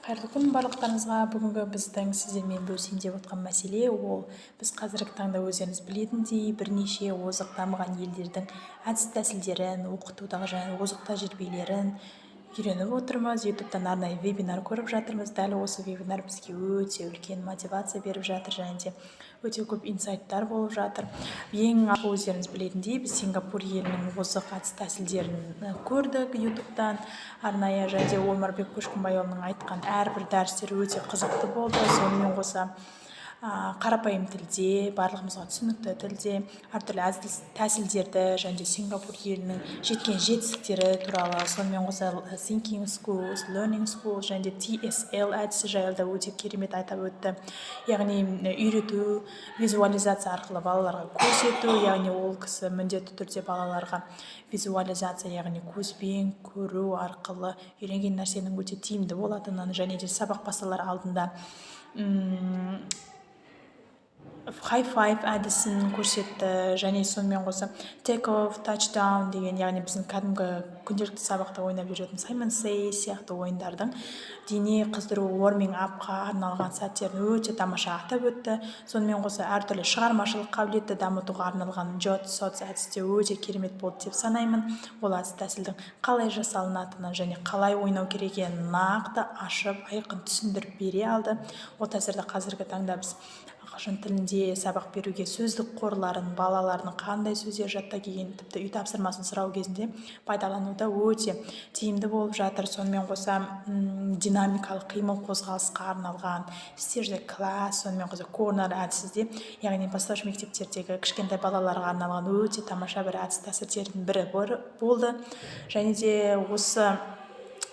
Қайырлы күн барлықтарыңызға. Бүгінгі біздің сіздермен бөлісейін деп отқан мәселе ол біз қазіргі таңда өздеріңіз білетіндей бірнеше озық дамыған елдердің әдіс-тәсілдерін, оқытудағы және озық тәжірибелерін үйреніп отырмыз. ютубтан арнайы вебинар көріп жатырмыз. Дәл осы вебинар бізге өте үлкен мотивация беріп жатыр және де өте көп инсайттар болып жатыр. Ең алғы өздеріңіз білетіндей біз Сингапур елінің озық әдіс-тәсілдерін көрдік ютубтан арнайы, және де Омарбек Көшкімбайұлының айтқан әрбір дәрістері өте қызықты болды. Сонымен қоса қарапайым тілде, барлығымызға түсінікті тілде әртүрлі әдіс-тәсілдерді және де Сингапур елінің жеткен жетістіктері туралы, сонымен қоса Thinking Schools, Learning Schools және де TSL әдісі жайлы да өте керемет айтып өтті. Яғни үйрету, визуализация арқылы балаларға көрсету, яғни ол кісі міндетті түрде балаларға визуализация, яғни көзбен көру арқылы үйренген нәрсенің өте тиімді болатынын және де сабақ басталар алдында high five әдісін көрсетті. Және сонымен қоса take off, touchdown деген, яғни біздің кәдімгі күнделікті сабақта ойнап жүретін Simon Says сияқты ойындардың дене қыздыру, warming upқа арналған сәттерін өте тамаша атап өтті. Сонымен қоса әртүрлі шығармашылық қабілетті дамытуға арналған Jot Sots әдісі өте керемет болды деп санаймын. Ол әдіс-тәсілдің қалай жасалынатынын және қалай ойнау керек екенін нақты ашып, айқын түсіндіріп бере алды. Қазіргі таңда біз ағылшын тілінде сабақ беруге сөздік қорларын, балалардың қандай сөздер жатта келгенін, тіпті үй тапсырмасын сұрау кезінде пайдалануда өте тиімді болып жатыр. Сонымен қоса динамикалық қимыл қозғалысқа арналған стерді класс, сонымен қоса корнер әдісі де, яғни бастауыш мектептердегі кішкентай балаларға арналған өте тамаша бір әдіс-тәсілдердің бірі болды. Және де осы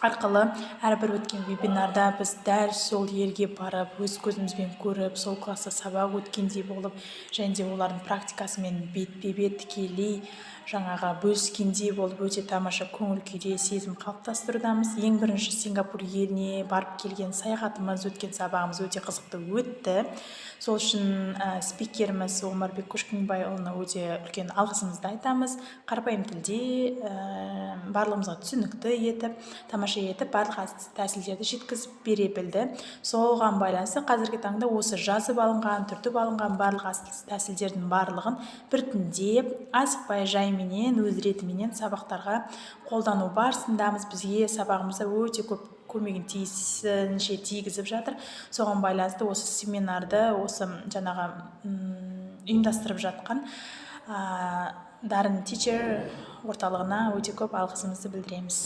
арқылы әрбір өткен вебинарда біз дәл сол елге барып, өз көзімізбен көріп, сол класста сабақ өткендей болып, және де олардың практикасымен бетпе-бет тікелей жаңаға бөліскендей болып, өте тамаша көңіл күйде сезім қалыптастырудамыз. Ең бірінші Сингапур еліне барып келген саяхатымыз, өткен сабағымыз өте қызықты өтті. Сол үшін спикеріміз Омарбек Көшкімбайұлына өте үлкен алғысымызды айтамыз. Қарапайым тілде барлығымызға түсінікті етіп, тамаша етіп, барлық әдіс-тәсілдерді жеткізіп бере білді. Соған байланысты қазіргі таңда осы жазып алынған, түртіп алынған барлық әдіс-тәсілдердің барлығын біртіндеп, асықпай жайменен, өз ретіменен сабақтарға қолдану барысындамыз. Бізге сабағымызда өте көп көмегін тиісінше тигізіп жатыр. Соған байланысты осы семинарды, осы жаңағы ұйымдастырып жатқан Дарын Teacher орталығына өте көп алғысымызды білдіреміз.